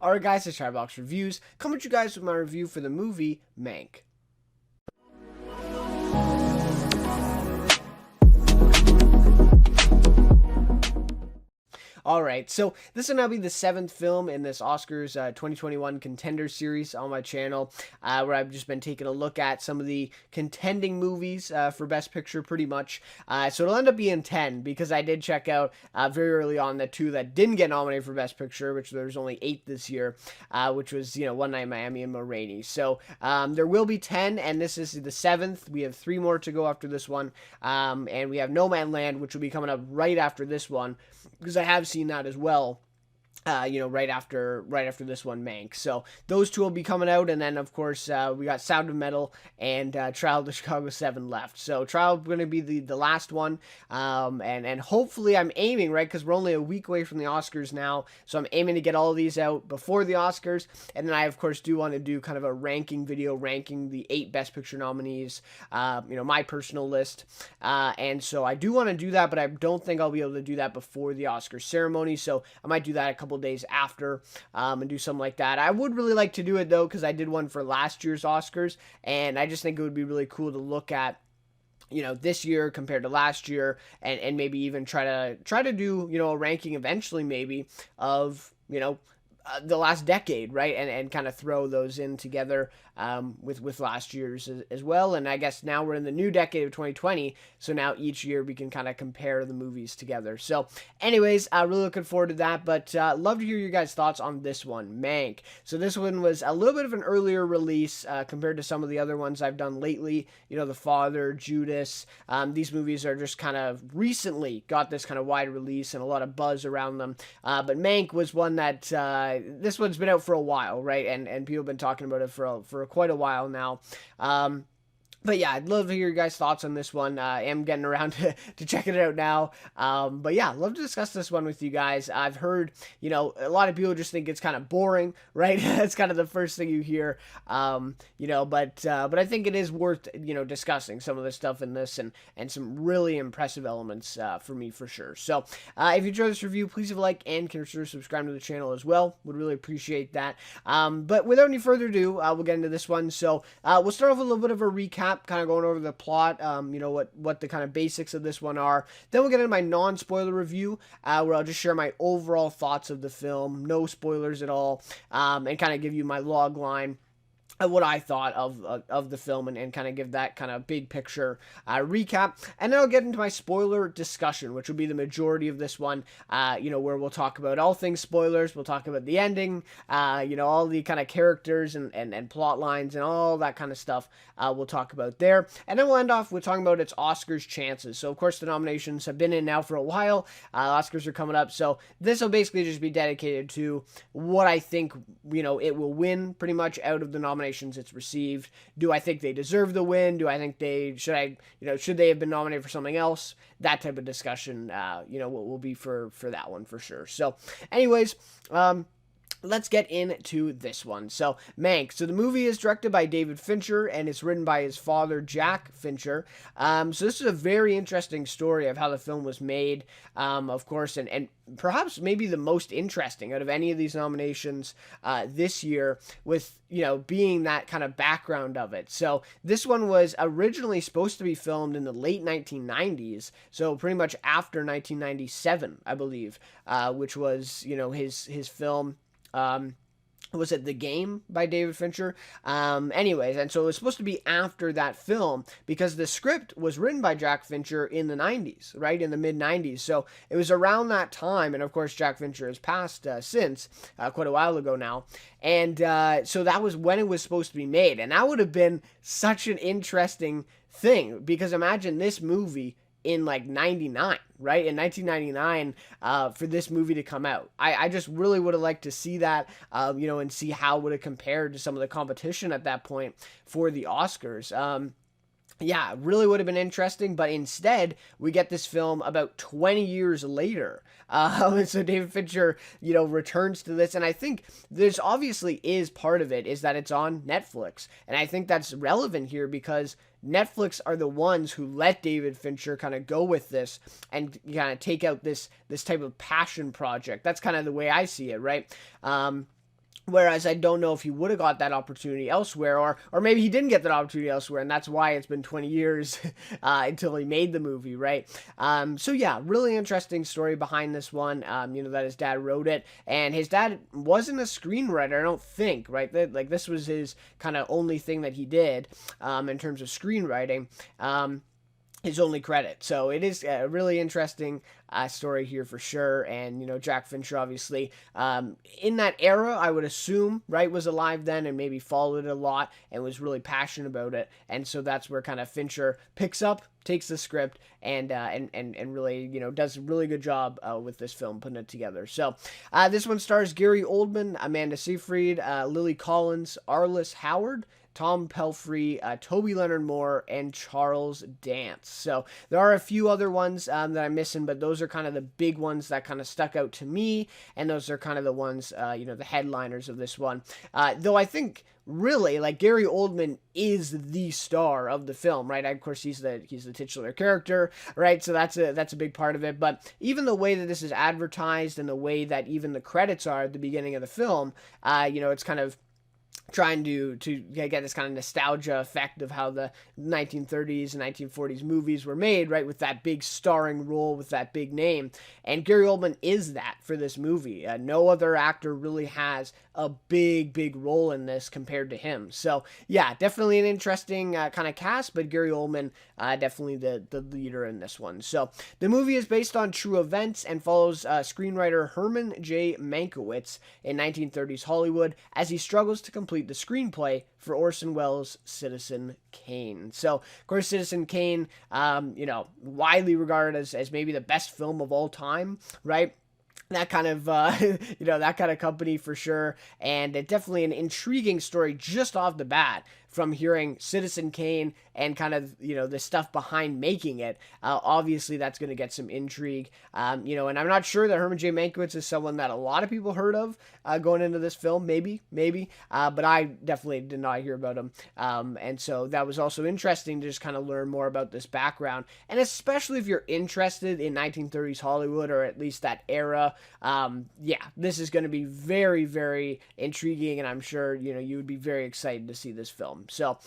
Alright guys, it's Chatterbox Reviews. Coming to you guys with my review for the movie Mank. Alright, so this will now be the 7th film in this Oscars 2021 Contender Series on my channel, where I've just been taking a look at some of the contending movies for Best Picture, pretty much. So it'll end up being 10, because I did check out very early on the 2 that didn't get nominated for Best Picture, which there's only 8 this year, which was, One Night in Miami and Ma Rainey. So there will be 10, and this is the 7th. We have 3 more to go after this one, and we have No Man Land, which will be coming up right after this one, because I have seen that as well. Right after this one, Mank. So those 2 will be coming out, and then of course we got Sound of Metal and Trial of the Chicago 7 left. So Trial going to be the last one, and hopefully I'm aiming, right, because we're only a week away from the Oscars now, so I'm aiming to get all of these out before the Oscars, and then I of course do want to do kind of a ranking video, ranking the 8 Best Picture nominees, my personal list, and so I do want to do that, but I don't think I'll be able to do that before the Oscars ceremony, so I might do that a couple days after, and do something like that. I would really like to do it though, because I did one for last year's Oscars, and I just think it would be really cool to look at this year compared to last year, and maybe even try to do a ranking eventually, maybe, of the last decade, right, and kind of throw those in together with last year's as well. And I guess now we're in the new decade of 2020, so now each year we can kind of compare the movies together. So anyways, really looking forward to that, but love to hear your guys' thoughts on this one, Mank. So this one was a little bit of an earlier release compared to some of the other ones I've done lately, The Father, Judas. These movies are just kind of recently got this kind of wide release and a lot of buzz around them, but Mank was one that this one's been out for a while, right, and people have been talking about it for quite a while now. But yeah, I'd love to hear your guys' thoughts on this one. I am getting around to checking it out now. But yeah, I'd love to discuss this one with you guys. I've heard, a lot of people just think it's kind of boring, right? That's kind of the first thing you hear. But I think it is worth, discussing some of the stuff in this, and some really impressive elements for me, for sure. So if you enjoyed this review, please leave a like and consider subscribing to the channel as well. Would really appreciate that. But without any further ado, we'll get into this one. So we'll start off with a little bit of a recap, kind of going over the plot, what the kind of basics of this one are. Then we'll get into my non-spoiler review, where I'll just share my overall thoughts of the film, no spoilers at all, and kind of give you my log line of what I thought of the film, and kind of give that kind of big picture recap. And then I'll get into my spoiler discussion, which will be the majority of this one, where we'll talk about all things spoilers. We'll talk about the ending, all the kind of characters and plot lines and all that kind of stuff we'll talk about there. And then we'll end off with talking about its Oscars chances. So, of course, the nominations have been in now for a while. Oscars are coming up. So this will basically just be dedicated to what I think, it will win pretty much out of the nominations it's received. Do I think they deserve the win? Do I think should they have been nominated for something else? That type of discussion, will be for that one for sure. So anyways, let's get into this one. So, Mank. So, the movie is directed by David Fincher, and it's written by his father, Jack Fincher. So, this is a very interesting story of how the film was made, of course, and perhaps maybe the most interesting out of any of these nominations this year, with, being that kind of background of it. So, this one was originally supposed to be filmed in the late 1990s, so pretty much after 1997, I believe, which was, his film. Was it The Game by David Fincher? Anyways, and so it was supposed to be after that film, because the script was written by Jack Fincher in the 90s, right, in the mid-90s. So it was around that time, and of course Jack Fincher has passed since, quite a while ago now. And so that was when it was supposed to be made, and that would have been such an interesting thing, because imagine this movie in like 99, right? In 1999, for this movie to come out. I just really would have liked to see that, and see how it would have compared to some of the competition at that point for the Oscars. Yeah, really would have been interesting, but instead, we get this film about 20 years later. And so David Fincher, returns to this, and I think this obviously is part of it, is that it's on Netflix. And I think that's relevant here, because Netflix are the ones who let David Fincher kind of go with this and kind of take out this type of passion project. That's kind of the way I see it, right? Whereas I don't know if he would have got that opportunity elsewhere, or maybe he didn't get that opportunity elsewhere, and that's why it's been 20 years until he made the movie, right? So yeah, really interesting story behind this one. That his dad wrote it, and his dad wasn't a screenwriter, I don't think, right? Like this was his kind of only thing that he did in terms of screenwriting. His only credit. So it is a really interesting story here for sure. And, Jack Fincher, obviously, in that era, I would assume, right, was alive then and maybe followed it a lot and was really passionate about it. And so that's where kind of Fincher picks up, takes the script, and really, does a really good job with this film, putting it together. So this one stars Gary Oldman, Amanda Seyfried, Lily Collins, Arliss Howard, Tom Pelphrey, Toby Leonard Moore, and Charles Dance. So there are a few other ones that I'm missing, but those are kind of the big ones that kind of stuck out to me, and those are kind of the ones, the headliners of this one. Though I think really, like, Gary Oldman is the star of the film, right? Of course, he's the titular character, right? So that's a big part of it. But even the way that this is advertised and the way that even the credits are at the beginning of the film, it's kind of trying to get this kind of nostalgia effect of how the 1930s and 1940s movies were made, right, with that big starring role, with that big name. And Gary Oldman is that for this movie. No other actor really has a big role in this compared to him. So yeah, definitely an interesting kind of cast, but Gary Oldman definitely the leader in this one. So the movie is based on true events and follows screenwriter Herman J. Mankiewicz in 1930s Hollywood as he struggles to complete the screenplay for Orson Welles' Citizen Kane. So, of course, Citizen Kane, widely regarded as maybe the best film of all time, right? That kind of, that kind of company for sure. And definitely an intriguing story just off the bat from hearing Citizen Kane and kind of, the stuff behind making it. Obviously, that's going to get some intrigue. And I'm not sure that Herman J. Mankiewicz is someone that a lot of people heard of going into this film. Maybe. But I definitely did not hear about him. And so that was also interesting to just kind of learn more about this background. And especially if you're interested in 1930s Hollywood, or at least that era, this is going to be very, very intriguing. And I'm sure, you would be very excited to see this film. So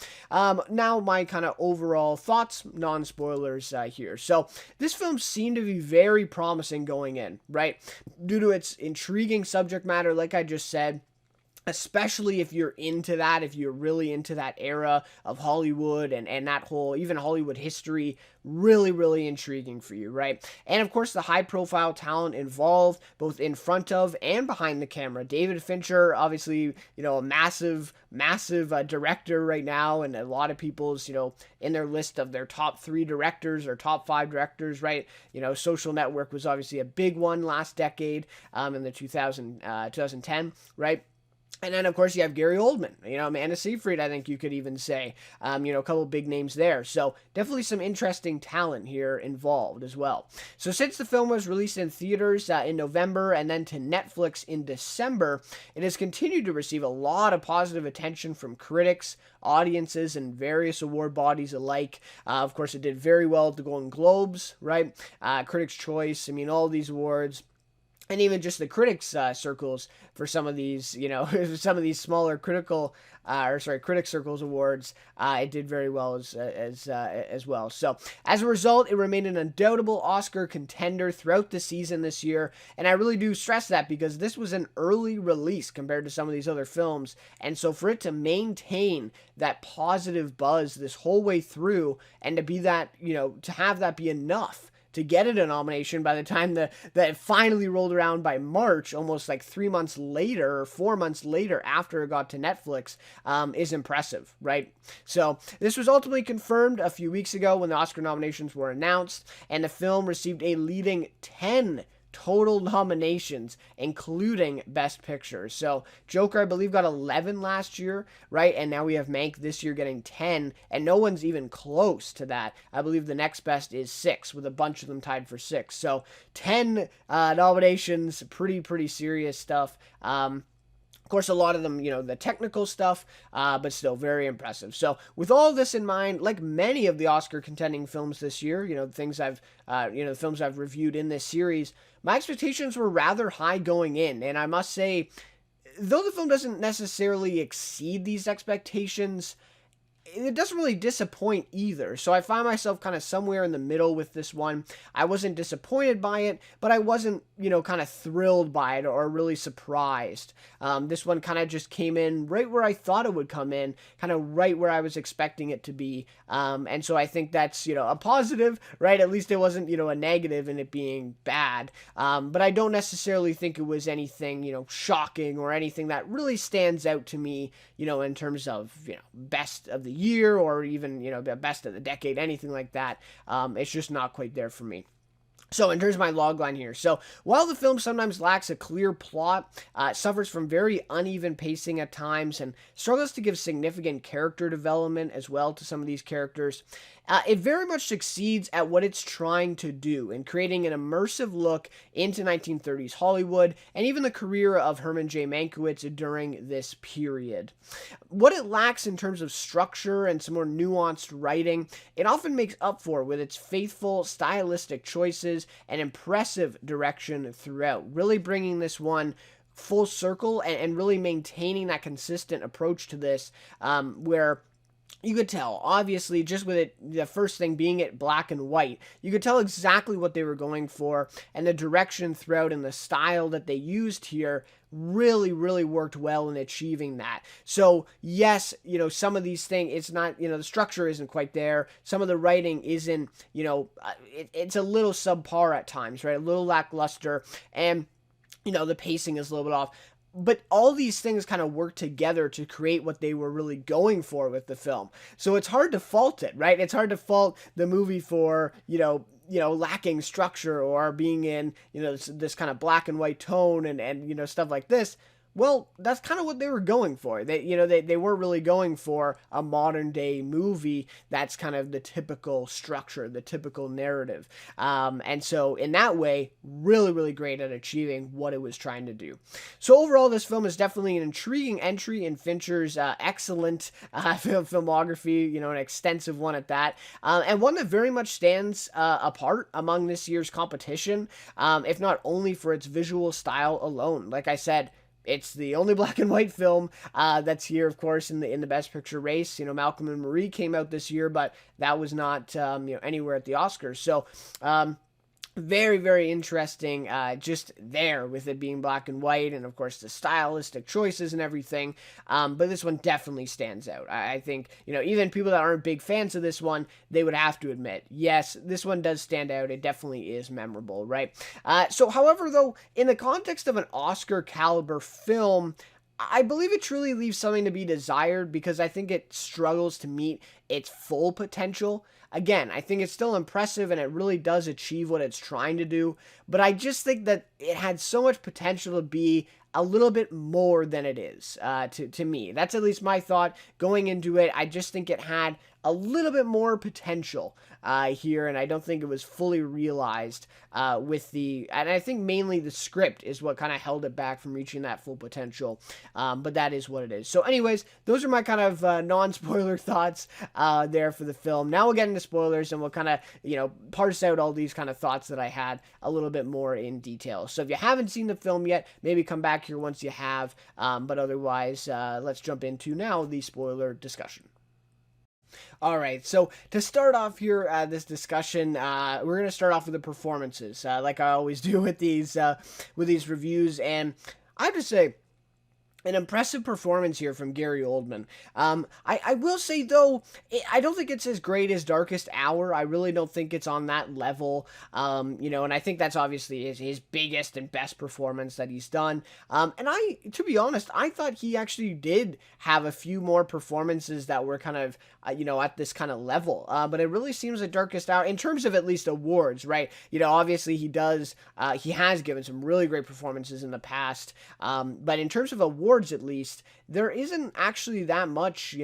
now my kind of overall thoughts, non-spoilers here. So this film seemed to be very promising going in, right? Due to its intriguing subject matter, like I just said, especially if you're into that, if you're really into that era of Hollywood and that whole, even Hollywood history, really intriguing for you, right? And of course, the high-profile talent involved, both in front of and behind the camera. David Fincher, obviously, a massive director right now, and a lot of people's, in their list of their top 3 directors or top 5 directors, right? Social Network was obviously a big one last decade, in the 2010, right? And then, of course, you have Gary Oldman, Amanda Seyfried, I think you could even say, a couple big names there. So definitely some interesting talent here involved as well. So since the film was released in theaters in November and then to Netflix in December, it has continued to receive a lot of positive attention from critics, audiences, and various award bodies alike. Of course, it did very well at the Golden Globes, right? Critics' Choice, all these awards. And even just the critics circles for some of these, some of these smaller critics circles awards, it did very well as well. So as a result, it remained an undoubtable Oscar contender throughout the season this year. And I really do stress that because this was an early release compared to some of these other films. And so for it to maintain that positive buzz this whole way through, and to be that, to have that be enough to get it a nomination by the time that it finally rolled around by March, almost like 3 months later or 4 months later after it got to Netflix, is impressive, right? So this was ultimately confirmed a few weeks ago when the Oscar nominations were announced, and the film received a leading 10 total nominations, including Best Picture. So Joker, I believe, got 11 last year, right? And now we have Mank this year getting 10, and no one's even close to that. I believe the next best is 6, with a bunch of them tied for 6. So 10 nominations, pretty serious stuff. Of course, a lot of them, the technical stuff, but still very impressive. So with all this in mind, like many of the Oscar contending films this year, the films I've reviewed in this series, my expectations were rather high going in. And I must say, though the film doesn't necessarily exceed these expectations, it doesn't really disappoint either. So I find myself kind of somewhere in the middle with this one. I wasn't disappointed by it, but I wasn't, kind of thrilled by it or really surprised. This one kind of just came in right where I thought it would come in, kind of right where I was expecting it to be. And so I think that's, a positive, right? At least it wasn't, a negative in it being bad. But I don't necessarily think it was anything, shocking or anything that really stands out to me, in terms of, best of the year or even, best of the decade, anything like that. It's just not quite there for me. So in terms of my logline here, so while the film sometimes lacks a clear plot, it suffers from very uneven pacing at times and struggles to give significant character development as well to some of these characters, it very much succeeds at what it's trying to do in creating an immersive look into 1930s Hollywood and even the career of Herman J. Mankiewicz during this period. What it lacks in terms of structure and some more nuanced writing, it often makes up for with its faithful stylistic choices and impressive direction throughout, really bringing this one full circle and really maintaining that consistent approach to this, where you could tell, obviously, just with it, the first thing being it black and white, you could tell exactly what they were going for, and the direction throughout and the style that they used here really, really worked well in achieving that. So, yes, some of these things, it's not, the structure isn't quite there. Some of the writing isn't, it's a little subpar at times, right? A little lackluster, and, the pacing is a little bit off. But all these things kind of work together to create what they were really going for with the film. So it's hard to fault it, right? It's hard to fault the movie for, lacking structure or being in, this kind of black and white tone and stuff like this. Well, that's kind of what they were going for. They weren't really going for a modern day movie that's kind of the typical structure, the typical narrative. And so in that way, really, really great at achieving what it was trying to do. So overall, this film is definitely an intriguing entry in Fincher's excellent filmography, an extensive one at that, and one that very much stands apart among this year's competition, if not only for its visual style alone. Like I said, it's the only black and white film that's here, of course, in the Best Picture race. Malcolm and Marie came out this year, but that was not anywhere at the Oscars. So very, very interesting, just there with it being black and white and, of course, the stylistic choices and everything. But this one definitely stands out. I think, even people that aren't big fans of this one, they would have to admit, yes, this one does stand out. It definitely is memorable, right? So, however, though, in the context of an Oscar caliber film, I believe it truly leaves something to be desired because I think it struggles to meet its full potential. Again, I think it's still impressive and it really does achieve what it's trying to do, but I just think that it had so much potential to be a little bit more than it is, to me. That's at least my thought going into it. I just think it had a little bit more potential here, and I don't think it was fully realized and I think mainly the script is what kind of held it back from reaching that full potential, but that is what it is. So anyways, those are my kind of non-spoiler thoughts there for the film. Now we'll get into spoilers, and we'll kind of, parse out all these kind of thoughts that I had a little bit more in detail. So if you haven't seen the film yet, maybe come back here once you have, but otherwise, let's jump into now the spoiler discussion. All right, so to start off here, this discussion, we're going to start off with the performances, like I always do with these reviews, and I have to say, an impressive performance here from Gary Oldman. I will say, though, I don't think it's as great as Darkest Hour. I really don't think it's on that level, and I think that's obviously his biggest and best performance that he's done. And to be honest, I thought he actually did have a few more performances that were kind of, at this kind of level. But it really seems like Darkest Hour, in terms of at least awards, right? Obviously he has given some really great performances in the past. But in terms of awards, at least, there isn't actually that much,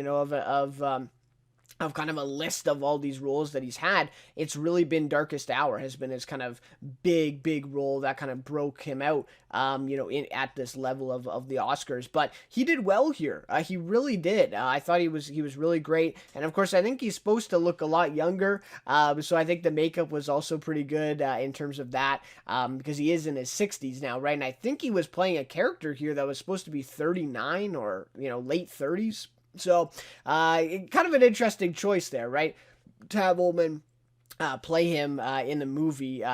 of kind of a list of all these roles that he's had, it's really been Darkest Hour has been his kind of big role that kind of broke him out, at this level of the Oscars. But he did well here. He really did. I thought he was really great, and of course I think he's supposed to look a lot younger. So I think the makeup was also pretty good in terms of that, because he is in his 60s now, right? And I think he was playing a character here that was supposed to be 39 or late 30s. So, kind of an interesting choice there, right? To have Oldman play him in the movie,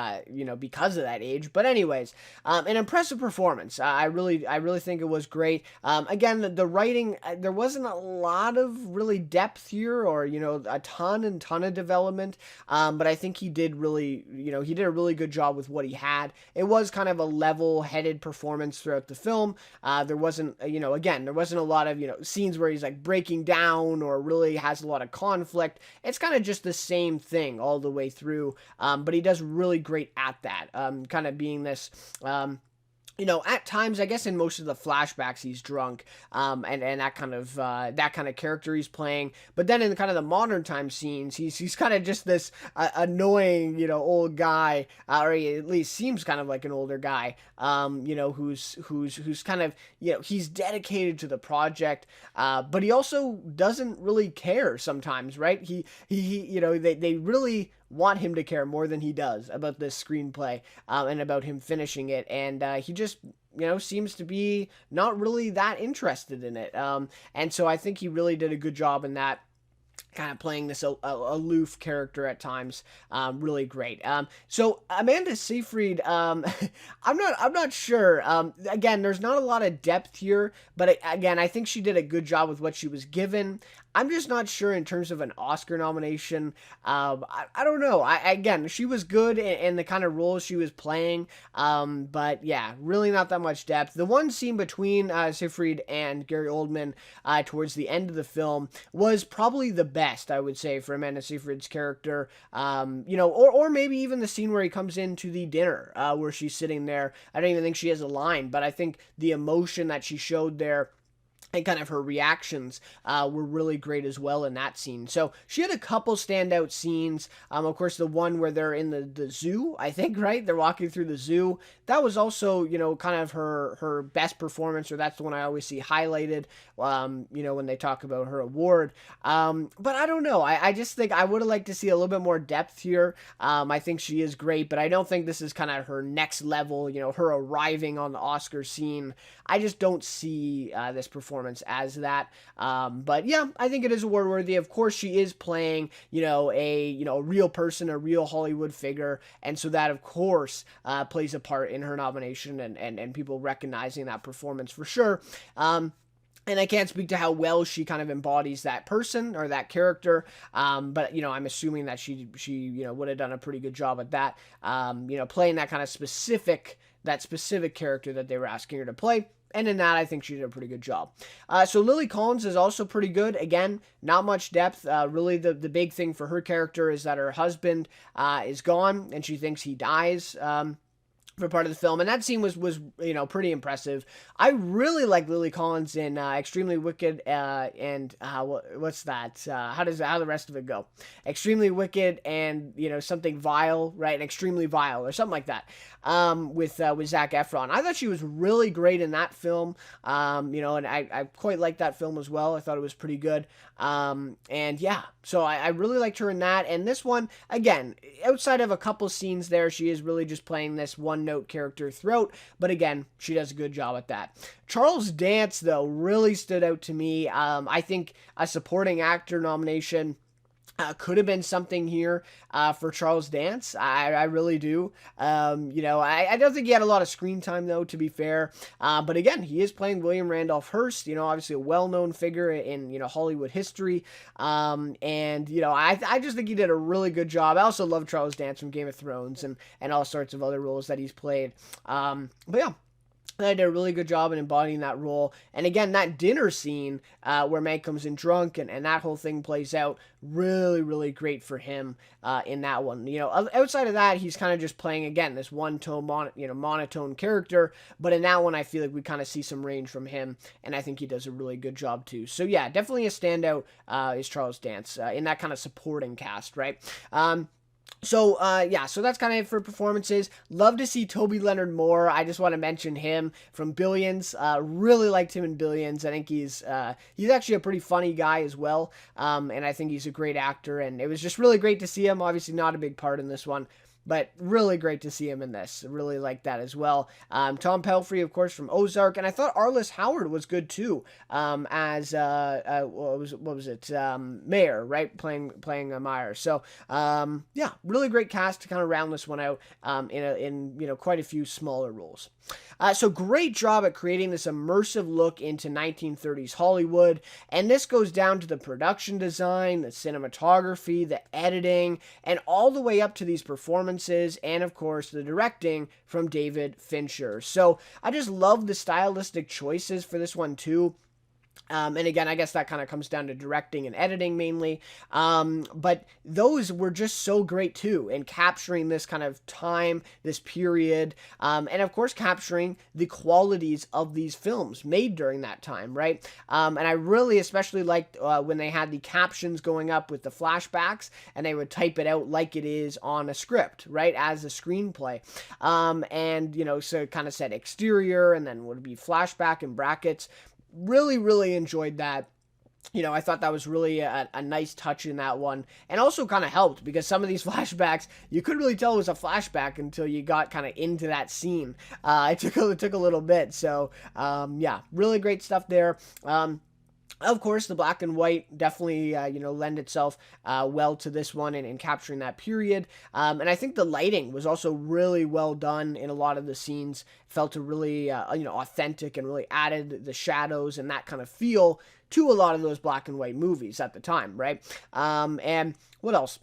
because of that age. But anyways, an impressive performance. I really think it was great. Again, the writing, there wasn't a lot of really depth here, or a ton of development. But I think he did he did a really good job with what he had. It was kind of a level-headed performance throughout the film. There wasn't, there wasn't a lot of scenes where he's like breaking down or really has a lot of conflict. It's kind of just the same thing all the way through, but he does really great at that, kind of being this, at times, I guess in most of the flashbacks, he's drunk, and that kind of character he's playing. But then in kind of the modern time scenes, he's kind of just this annoying, old guy, or he at least seems kind of like an older guy, who's kind of, he's dedicated to the project, but he also doesn't really care sometimes, right? They really want him to care more than he does about this screenplay, and about him finishing it, and he just seems to be not really that interested in it, and so I think he really did a good job in that, kind of playing this aloof character at times, really great. So Amanda Seyfried, I'm not sure. Again, there's not a lot of depth here, but again, I think she did a good job with what she was given. I'm just not sure in terms of an Oscar nomination. I don't know. Again, she was good in the kind of roles she was playing, but yeah, really not that much depth. The one scene between Seyfried and Gary Oldman towards the end of the film was probably the best, I would say, for Amanda Seyfried's character. Or maybe even the scene where he comes into the dinner, where she's sitting there. I don't even think she has a line, but I think the emotion that she showed there and kind of her reactions were really great as well in that scene. So she had a couple standout scenes. Of course, the one where they're in the zoo, I think, right? They're walking through the zoo. That was also, kind of her best performance, or that's the one I always see highlighted, when they talk about her award. But I don't know. I just think I would have liked to see a little bit more depth here. I think she is great, but I don't think this is kind of her next level, her arriving on the Oscar scene. I just don't see this performance as that. But yeah, I think it is award worthy. Of course, she is playing, a real person, a real Hollywood figure, and so that of course plays a part in her nomination and people recognizing that performance for sure. And I can't speak to how well she kind of embodies that person or that character, but I'm assuming that she would have done a pretty good job at that, playing that kind of specific character that they were asking her to play. And in that, I think she did a pretty good job. So Lily Collins is also pretty good. Again, not much depth. Really, the big thing for her character is that her husband is gone, and she thinks he dies. For part of the film, and that scene was pretty impressive. I really like Lily Collins in Extremely Wicked, and what's that? How the rest of it go? Extremely Wicked and something vile, right? Extremely Vile or something like that. With Zac Efron, I thought she was really great in that film. And I quite liked that film as well. I thought it was pretty good. And yeah, so I really liked her in that. And this one, again, outside of a couple scenes there, she is really just playing this one-note character throughout. But again, she does a good job at that. Charles Dance, though, really stood out to me. I think a supporting actor nomination could have been something here for Charles Dance. I really do. I don't think he had a lot of screen time, though, to be fair. But again, he is playing William Randolph Hearst, obviously a well-known figure in, Hollywood history. I just think he did a really good job. I also love Charles Dance from Game of Thrones and all sorts of other roles that he's played. But yeah. They did a really good job in embodying that role. And again, that dinner scene where Mank comes in drunk and that whole thing plays out, really, really great for him in that one. Outside of that, he's kind of just playing, again, this one-tone, monotone character. But in that one, I feel like we kind of see some range from him. And I think he does a really good job, too. So, yeah, definitely a standout is Charles Dance in that kind of supporting cast, right? So that's kind of it for performances. Love to see Toby Leonard more. I just want to mention him from Billions. Really liked him in Billions. I think he's actually a pretty funny guy as well. And I think he's a great actor. And it was just really great to see him. Obviously not a big part in this one, but really great to see him in this. Really like that as well. Tom Pelphrey, of course, from Ozark, and I thought Arliss Howard was good too. As what was it? Mayer, right? Playing Meyer. So yeah, really great cast to kind of round this one out. In quite a few smaller roles. So great job at creating this immersive look into 1930s Hollywood, and this goes down to the production design, the cinematography, the editing, and all the way up to these performances, and of course the directing from David Fincher. So I just love the stylistic choices for this one too. And again, I guess that kind of comes down to directing and editing mainly. But those were just so great too, in capturing this kind of time, this period, and of course capturing the qualities of these films made during that time, right? And I really especially liked when they had the captions going up with the flashbacks, and they would type it out like it is on a script, right, as a screenplay. So it kind of said exterior, and then would be flashback in brackets. Really, really enjoyed that. I thought that was really a nice touch in that one, and also kind of helped because some of these flashbacks, you couldn't really tell it was a flashback until you got kind of into that scene. It took a little bit. So, yeah, really great stuff there. Of course, the black and white definitely, lend itself well to this one and capturing that period. And I think the lighting was also really well done in a lot of the scenes. Felt a really, authentic and really added the shadows and that kind of feel to a lot of those black and white movies at the time, right? And what else?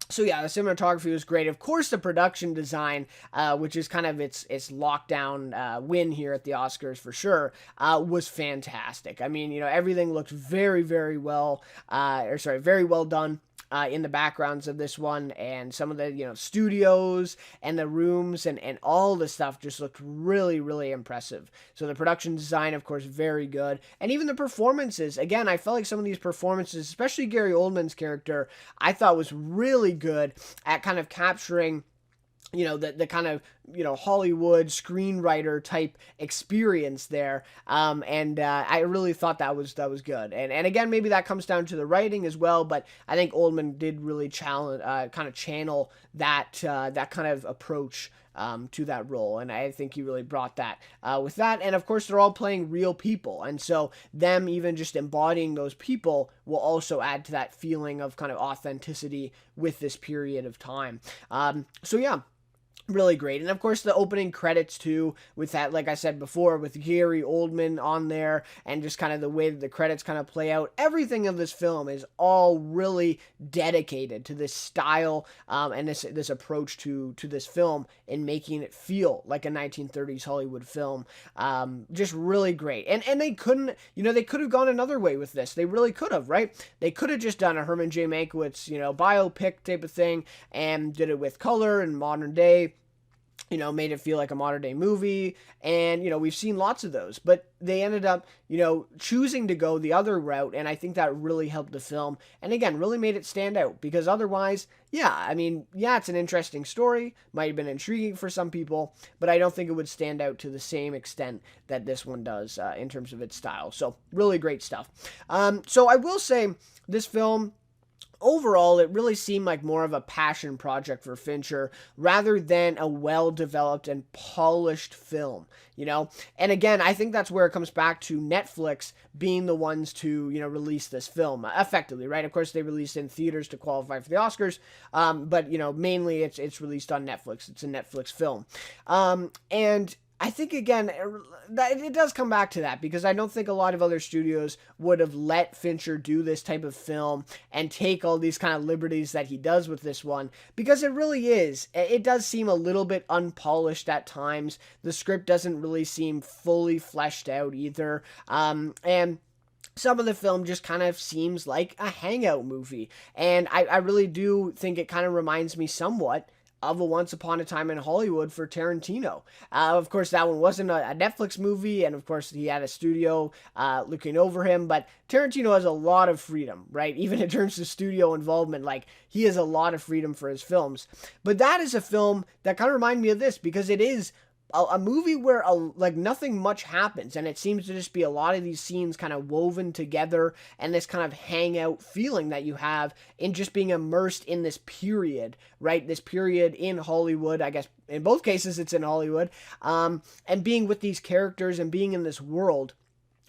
So yeah, the cinematography was great. Of course, the production design, which is kind of its lockdown win here at the Oscars for sure, was fantastic. I mean, everything looked very, very well, very well done. In the backgrounds of this one, and some of the studios and the rooms and all the stuff just looked really, really impressive. So the production design, of course, very good, and even the performances. Again, I felt like some of these performances, especially Gary Oldman's character, I thought was really good at kind of capturing the kind of Hollywood screenwriter type experience there, and I really thought that was good, and again, maybe that comes down to the writing as well, but I think Oldman did really channel that kind of approach to that role, and I think he really brought that with that. And of course, they're all playing real people, and so them even just embodying those people will also add to that feeling of kind of authenticity with this period of time. So yeah, really great. And of course the opening credits too, with that, like I said before, with Gary Oldman on there, and just kind of the way that the credits kind of play out. Everything of this film is all really dedicated to this style and this approach to this film, and making it feel like a 1930s Hollywood film. Just really great. And they couldn't, they could have gone another way with this. They really could have, right? They could have just done a Herman J. Mankiewicz, biopic type of thing, and did it with color and modern day, made it feel like a modern day movie. And, we've seen lots of those, but they ended up, choosing to go the other route. And I think that really helped the film. And again, really made it stand out, because otherwise, it's an interesting story, might have been intriguing for some people, but I don't think it would stand out to the same extent that this one does in terms of its style. So really great stuff. So I will say this film, overall, it really seemed like more of a passion project for Fincher rather than a well-developed and polished film, And again, I think that's where it comes back to Netflix being the ones to, release this film effectively, right? Of course, they released in theaters to qualify for the Oscars, but, mainly it's released on Netflix. It's a Netflix film. And I think again that it does come back to that, because I don't think a lot of other studios would have let Fincher do this type of film and take all these kind of liberties that he does with this one, because it really is. It does seem a little bit unpolished at times. The script doesn't really seem fully fleshed out either. And some of the film just kind of seems like a hangout movie. And I really do think it kind of reminds me somewhat of a Once Upon a Time in Hollywood for Tarantino. Of course, that one wasn't a Netflix movie, and of course, he had a studio looking over him, but Tarantino has a lot of freedom, right? Even in terms of studio involvement, like, he has a lot of freedom for his films. But that is a film that kind of reminded me of this, because it is a movie where like nothing much happens, and it seems to just be a lot of these scenes kind of woven together, and this kind of hangout feeling that you have in just being immersed in this period, right? This period in Hollywood. I guess in both cases it's in Hollywood, and being with these characters and being in this world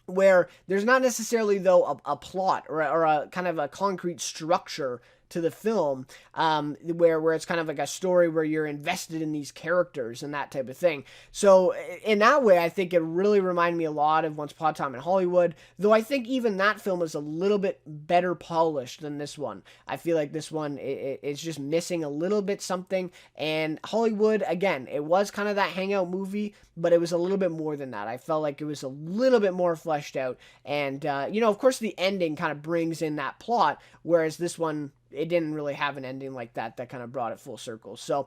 where there's not necessarily, though, a plot or a kind of a concrete structure to the film, where it's kind of like a story where you're invested in these characters and that type of thing. So in that way, I think it really reminded me a lot of Once Upon a Time in Hollywood, though I think even that film is a little bit better polished than this one. I feel like this one is just missing a little bit something, and Hollywood, again, it was kind of that hangout movie, but it was a little bit more than that. I felt like it was a little bit more fleshed out, and of course the ending kind of brings in that plot, whereas this one, it didn't really have an ending like that kind of brought it full circle. So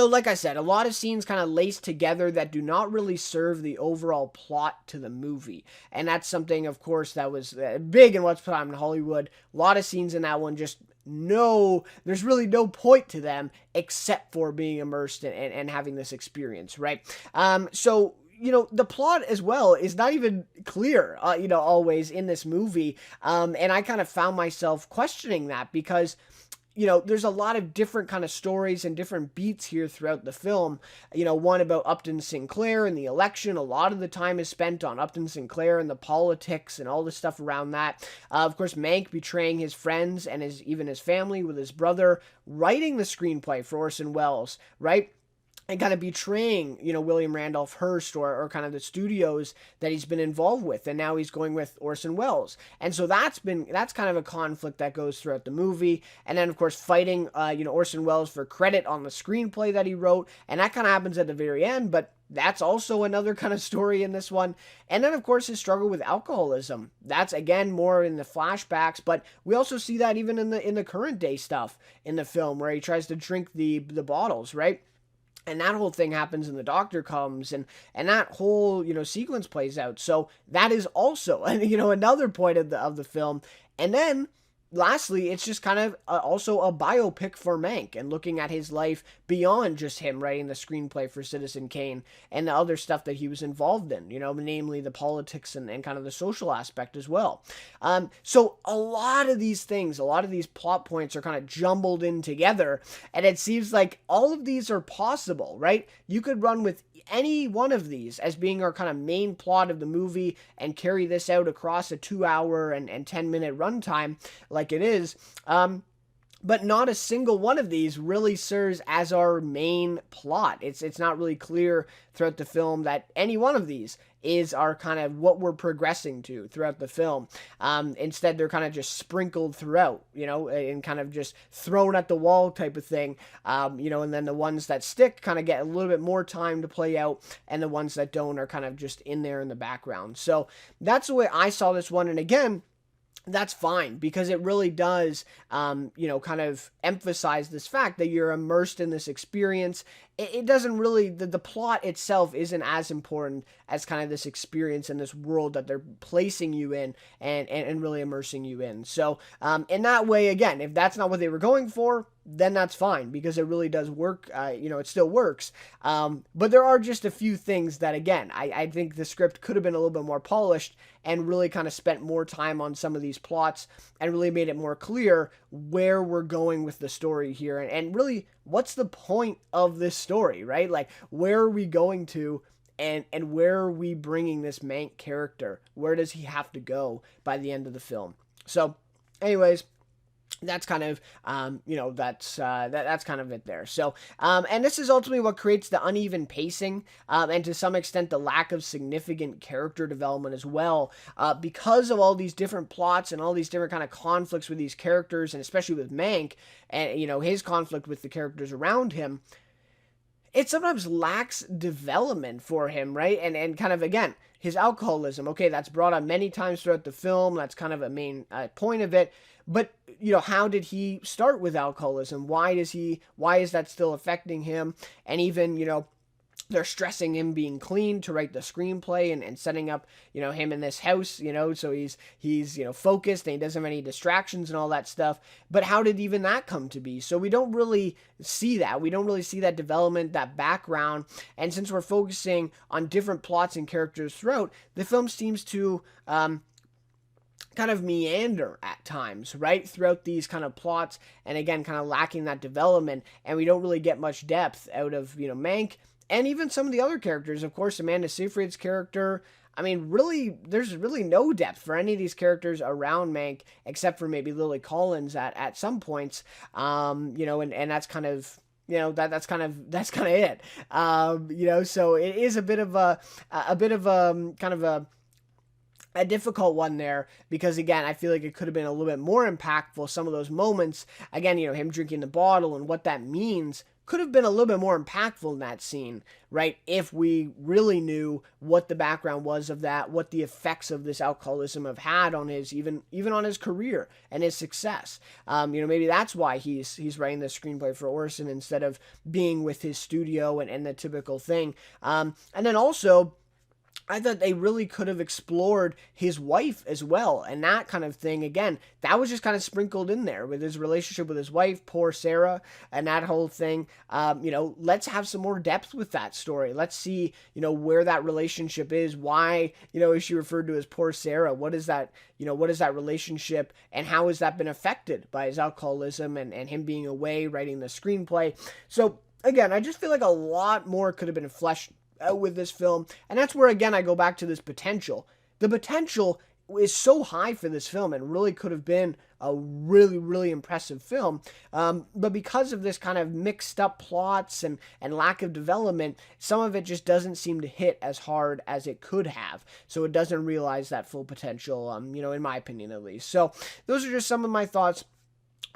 like I said, a lot of scenes kind of laced together that do not really serve the overall plot to the movie. And that's something, of course, that was big in Once Upon a Time in Hollywood. A lot of scenes in that one just there's really no point to them except for being immersed and having this experience, right? So the plot as well is not even clear, always in this movie. And I kind of found myself questioning that, because there's a lot of different kind of stories and different beats here throughout the film. One about Upton Sinclair and the election. A lot of the time is spent on Upton Sinclair and the politics and all the stuff around that. Of course, Mank betraying his friends and even his family with his brother, writing the screenplay for Orson Welles, right? And kind of betraying, William Randolph Hearst or kind of the studios that he's been involved with. And now he's going with Orson Welles. And so that's kind of a conflict that goes throughout the movie. And then, of course, fighting, Orson Welles for credit on the screenplay that he wrote. And that kind of happens at the very end, but that's also another kind of story in this one. And then, of course, his struggle with alcoholism. That's, again, more in the flashbacks, but we also see that even in the current day stuff in the film, where he tries to drink the bottles, right? And that whole thing happens, and the doctor comes, and that whole, sequence plays out. So that is also, another point of the film. And then, lastly, it's just kind of also a biopic for Mank, and looking at his life beyond just him writing the screenplay for Citizen Kane and the other stuff that he was involved in, namely the politics and kind of the social aspect as well. So a lot of these things, a lot of these plot points are kind of jumbled in together, and it seems like all of these are possible, right? You could run with any one of these as being our kind of main plot of the movie and carry this out across a 2-hour and 10-minute runtime like it is. But not a single one of these really serves as our main plot. It's not really clear throughout the film that any one of these is our kind of what we're progressing to throughout the film. Instead, they're kind of just sprinkled throughout, and kind of just thrown at the wall type of thing. And then the ones that stick kind of get a little bit more time to play out, and the ones that don't are kind of just in there in the background. So that's the way I saw this one. And again, that's fine, because it really does, kind of emphasize this fact that you're immersed in this experience. It doesn't really, the plot itself isn't as important as kind of this experience in this world that they're placing you in and really immersing you in. So, in that way, again, if that's not what they were going for, then that's fine, because it really does work. It still works. But there are just a few things that, again, I think the script could have been a little bit more polished and really kind of spent more time on some of these plots and really made it more clear where we're going with the story here. And really, what's the point of this story, right? Like, where are we going to, and where are we bringing this Mank character? Where does he have to go by the end of the film? So, anyways, that's kind of that's kind of it there. So and this is ultimately what creates the uneven pacing, and to some extent the lack of significant character development as well, because of all these different plots and all these different kind of conflicts with these characters, and especially with Mank, and his conflict with the characters around him. It sometimes lacks development for him, right? And kind of, again, his alcoholism. Okay, that's brought up many times throughout the film. That's kind of a main point of it. But how did he start with alcoholism? Why is that still affecting him? And even they're stressing him being clean to write the screenplay, and setting up him in this house, so he's focused and he doesn't have any distractions and all that stuff. But how did even that come to be? So we don't really see that development, that background. And since we're focusing on different plots and characters throughout, the film seems to kind of meander at times, right, throughout these kind of plots, and again kind of lacking that development, and we don't really get much depth out of Mank. And even some of the other characters, of course, Amanda Seyfried's character. I mean, really, there's really no depth for any of these characters around Mank, except for maybe Lily Collins at some points. And that's kind of that's kind of it. So it is a bit of a kind of a difficult one there, because again, I feel like it could have been a little bit more impactful. Some of those moments, again, him drinking the bottle and what that means, could have been a little bit more impactful in that scene, right? If we really knew what the background was of that, what the effects of this alcoholism have had on his, even on his career and his success. Maybe that's why he's writing the screenplay for Orson instead of being with his studio and the typical thing. And then also, I thought they really could have explored his wife as well, and that kind of thing. Again, that was just kind of sprinkled in there with his relationship with his wife, poor Sarah, and that whole thing. Let's have some more depth with that story. Let's see, where that relationship is. Why, is she referred to as poor Sarah? What is that? What is that relationship, and how has that been affected by his alcoholism and him being away writing the screenplay? So again, I just feel like a lot more could have been fleshed out with this film, and that's where again I go back to this potential. The potential is so high for this film, and really could have been a really, really impressive film, but because of this kind of mixed up plots and lack of development, some of it just doesn't seem to hit as hard as it could have, so it doesn't realize that full potential, in my opinion at least. So those are just some of my thoughts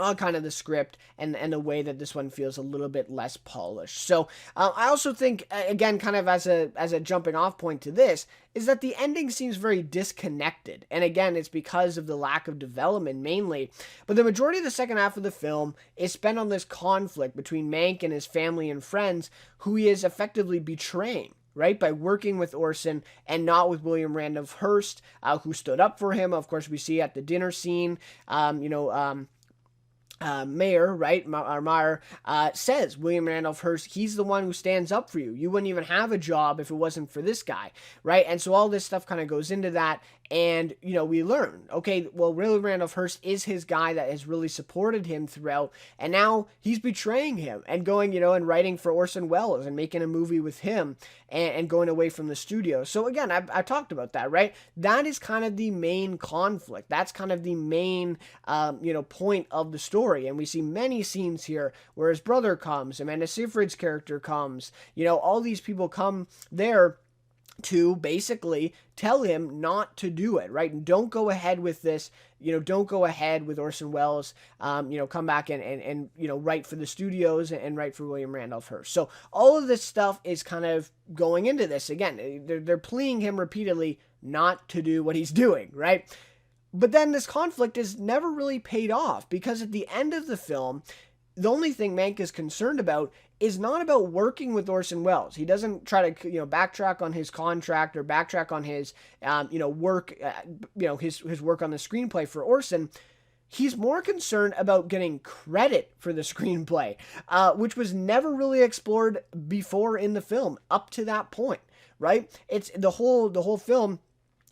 on kind of the script and the way that this one feels a little bit less polished. So I also think, again, kind of as a jumping off point to this, is that the ending seems very disconnected. And again, it's because of the lack of development mainly. But the majority of the second half of the film is spent on this conflict between Mank and his family and friends, who he is effectively betraying, right, by working with Orson and not with William Randolph Hearst, who stood up for him. Of course, we see at the dinner scene, Mayer, right, Meyer, says, William Randolph Hearst, he's the one who stands up for you. You wouldn't even have a job if it wasn't for this guy, right? And so all this stuff kind of goes into that. And, we learn, okay, well, William Randolph Hearst is his guy that has really supported him throughout. And now he's betraying him and going, and writing for Orson Welles and making a movie with him and going away from the studio. So again, I talked about that, right? That is kind of the main conflict. That's kind of the main, point of the story. And we see many scenes here where his brother comes, Amanda Seyfried's character comes, all these people come there to basically tell him not to do it, right? And don't go ahead with this, don't go ahead with Orson Welles, come back and write for the studios and write for William Randolph Hearst. So all of this stuff is kind of going into this. Again, they're pleading him repeatedly not to do what he's doing, right? But then this conflict is never really paid off, because at the end of the film, the only thing Mank is concerned about is not about working with Orson Welles. He doesn't try to, backtrack on his contract or backtrack on his, work, his work on the screenplay for Orson. He's more concerned about getting credit for the screenplay, which was never really explored before in the film up to that point, right? It's the whole film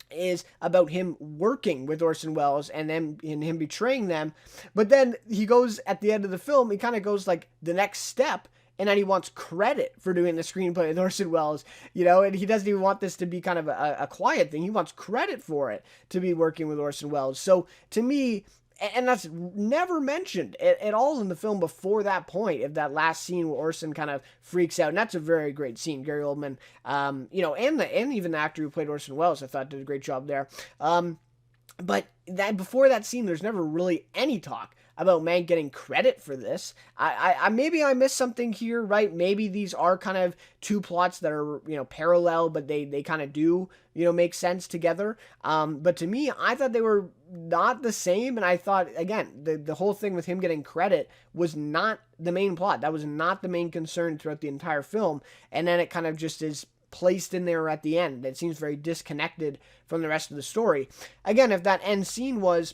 is about him working with Orson Welles and then him betraying them. But then he goes at the end of the film, he kind of goes like the next step, and then he wants credit for doing the screenplay with Orson Welles, and he doesn't even want this to be kind of a quiet thing. He wants credit for it, to be working with Orson Welles. So to me, And that's never mentioned at all in the film before that point, of that last scene where Orson kind of freaks out. And that's a very great scene. Gary Oldman, and even the actor who played Orson Welles, I thought did a great job there. But that before that scene, there's never really any talk about Mank getting credit for this. I maybe I missed something here, right? Maybe these are kind of two plots that are parallel, but they kind of do make sense together. But to me, I thought they were not the same, and I thought again the whole thing with him getting credit was not the main plot. That was not the main concern throughout the entire film, and then it kind of just is placed in there at the end. It seems very disconnected from the rest of the story. Again, if that end scene was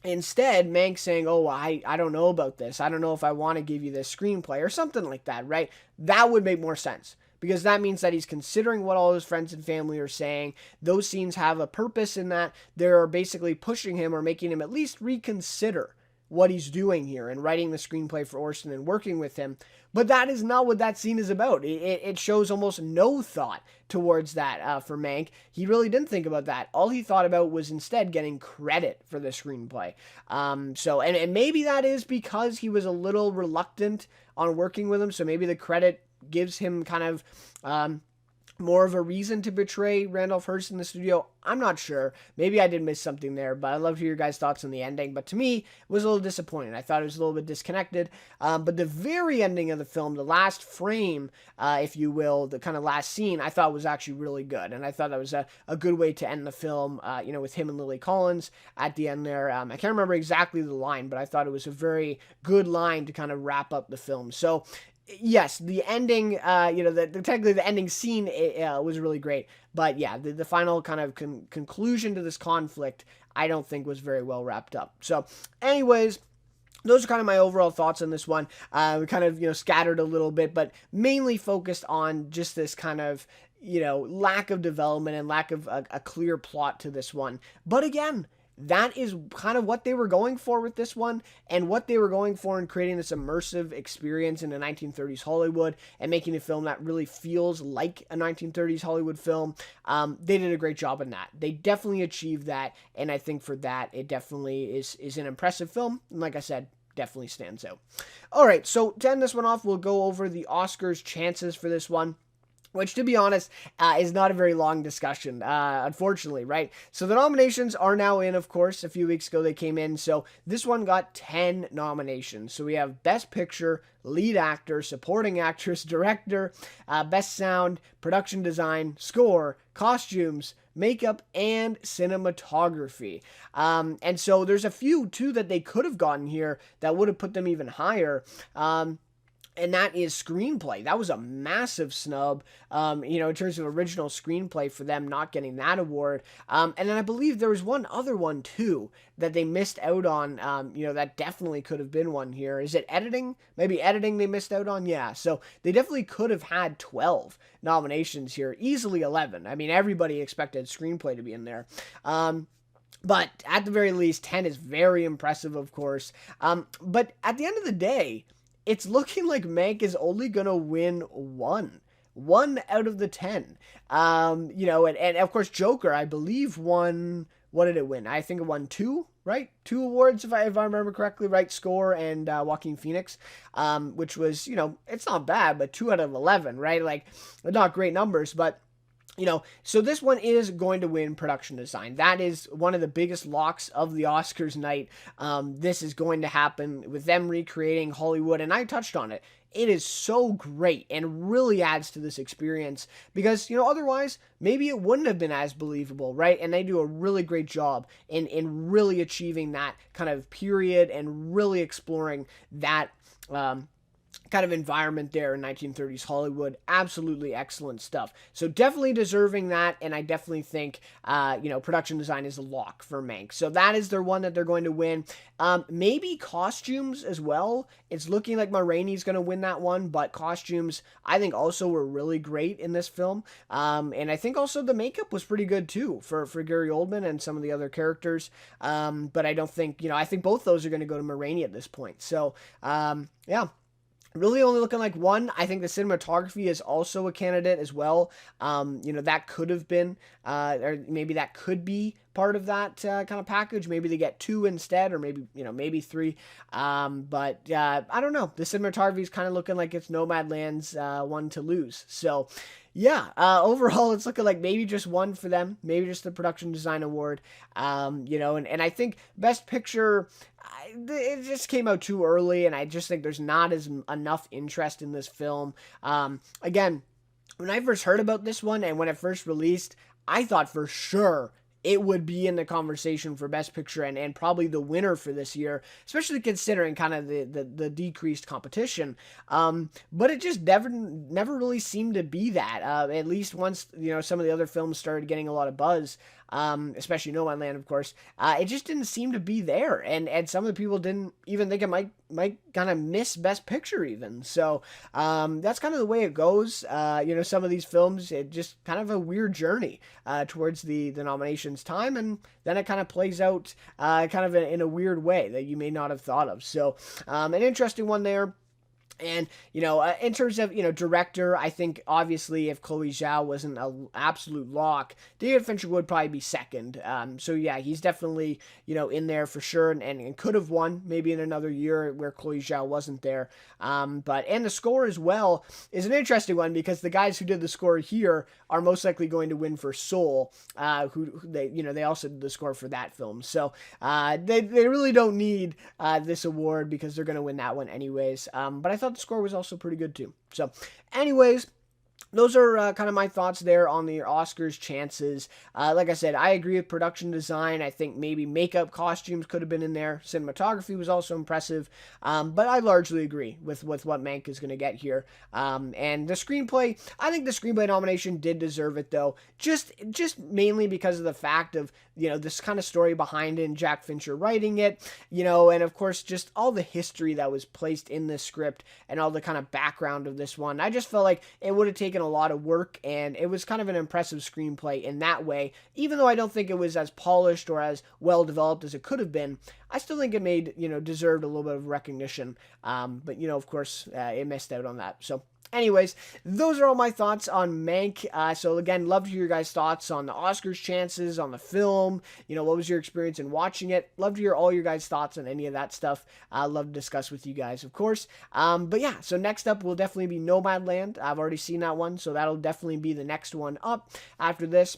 instead Mank saying, oh, I don't know about this, I don't know if I want to give you this screenplay or something like that, right? That would make more sense, because that means that he's considering what all his friends and family are saying. Those scenes have a purpose in that they're basically pushing him or making him at least reconsider what he's doing here and writing the screenplay for Orson and working with him. But that is not what that scene is about. It shows almost no thought towards that for Mank. He really didn't think about that. All he thought about was instead getting credit for the screenplay. And maybe that is because he was a little reluctant on working with him. So maybe the credit gives him kind of more of a reason to betray Randolph Hearst in the studio. I'm not sure. Maybe I did miss something there, but I'd love to hear your guys' thoughts on the ending. But to me, it was a little disappointing. I thought it was a little bit disconnected. But the very ending of the film, the last frame, if you will, the kind of last scene, I thought was actually really good. And I thought that was a good way to end the film, with him and Lily Collins at the end there. I can't remember exactly the line, but I thought it was a very good line to kind of wrap up the film. So, yes, the ending, technically the ending scene was really great. But yeah, the final kind of conclusion to this conflict, I don't think was very well wrapped up. So anyways, those are kind of my overall thoughts on this one. We kind of, scattered a little bit, but mainly focused on just this kind of, lack of development and lack of a clear plot to this one. But again, that is kind of what they were going for with this one, and what they were going for in creating this immersive experience in the 1930s Hollywood and making a film that really feels like a 1930s Hollywood film. They did a great job in that. They definitely achieved that, and I think for that, it definitely is an impressive film. And like I said, definitely stands out. All right, so to end this one off, we'll go over the Oscars chances for this one, which, to be honest, is not a very long discussion, unfortunately, right? So the nominations are now in, of course. A few weeks ago they came in. So this one got 10 nominations. So we have Best Picture, Lead Actor, Supporting Actress, Director, Best Sound, Production Design, Score, Costumes, Makeup, and Cinematography. And so there's a few, too, that they could have gotten here that would have put them even higher. And that is screenplay. That was a massive snub, in terms of original screenplay for them not getting that award. And then I believe there was one other one, too, that they missed out on, that definitely could have been one here. Is it editing? Maybe editing they missed out on? Yeah, so they definitely could have had 12 nominations here, easily 11. I mean, everybody expected screenplay to be in there. But at the very least, 10 is very impressive, of course. But at the end of the day, it's looking like Mank is only going to win one out of the 10. And of course, Joker, I believe, won, what did it win? I think it won 2, right? 2 awards, if I remember correctly, right? Score and Joaquin Phoenix, which was, it's not bad, but 2 out of 11, right? Like, not great numbers, but so this one is going to win production design. That is one of the biggest locks of the Oscars night. This is going to happen with them recreating Hollywood, and I touched on it. It is so great and really adds to this experience because, otherwise, maybe it wouldn't have been as believable, right? And they do a really great job in really achieving that kind of period and really exploring that kind of environment there in 1930s Hollywood. Absolutely excellent stuff. So definitely deserving that, and I definitely think, production design is a lock for Mank. So that is their one that they're going to win. Maybe costumes as well. It's looking like Ma Rainey's going to win that one, but costumes, I think, also were really great in this film. And I think also the makeup was pretty good, too, for Gary Oldman and some of the other characters. But I don't think, I think both those are going to go to Ma Rainey at this point. So, yeah. Really only looking like one. I think the cinematography is also a candidate as well. That could have been, or maybe that could be part of that kind of package. Maybe they get 2 instead, or maybe, maybe 3. But I don't know. The cinematography is kind of looking like it's Nomadland's one to lose. So yeah, overall, it's looking like maybe just one for them, maybe just the production design award. And I think Best Picture, it just came out too early, and I just think there's not as enough interest in this film. Again, when I first heard about this one and when it first released, I thought for sure it would be in the conversation for Best Picture and probably the winner for this year, especially considering kind of the decreased competition. But it just never really seemed to be that. At least once, some of the other films started getting a lot of buzz, especially No Man's Land, of course, it just didn't seem to be there. And some of the people didn't even think it might kind of miss Best Picture even. So that's kind of the way it goes. Some of these films, it just kind of a weird journey towards the nominations time, and then it kind of plays out kind of in a weird way that you may not have thought of. So an interesting one there. And, in terms of, director, I think obviously if Chloe Zhao wasn't an absolute lock, David Fincher would probably be second. So yeah, he's definitely, in there for sure, and could have won maybe in another year where Chloe Zhao wasn't there. And the score as well is an interesting one, because the guys who did the score here are most likely going to win for Soul, who they also did the score for that film. So they really don't need this award, because they're going to win that one anyways. But I thought the score was also pretty good too. So anyways, those are kind of my thoughts there on the Oscars chances. Like I said, I agree with production design. I think maybe makeup, costumes could have been in there. Cinematography was also impressive. But I largely agree with what Mank is going to get here. And the screenplay, I think the screenplay nomination did deserve it, though. Just mainly because of the fact of, this kind of story behind it and Jack Fincher writing it, and of course, just all the history that was placed in this script and all the kind of background of this one. I just felt like it would have taken a lot of work, and it was kind of an impressive screenplay in that way. Even though I don't think it was as polished or as well developed as it could have been, I still think it made, deserved a little bit of recognition. But of course, it missed out on that. So anyways, those are all my thoughts on Mank. So again, love to hear your guys' thoughts on the Oscars chances, on the film. What was your experience in watching it? Love to hear all your guys' thoughts on any of that stuff. I'd love to discuss with you guys, of course. But yeah, so next up will definitely be Nomadland. I've already seen that one, so that'll definitely be the next one up after this.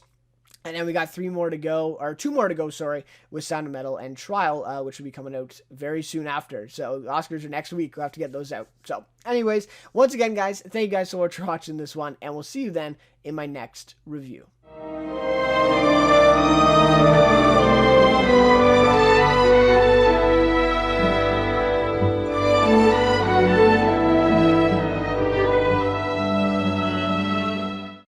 And then we got 2 more to go, with Sound of Metal and Trial, which will be coming out very soon after. So the Oscars are next week. We'll have to get those out. So anyways, once again, guys, thank you guys so much for watching this one, and we'll see you then in my next review.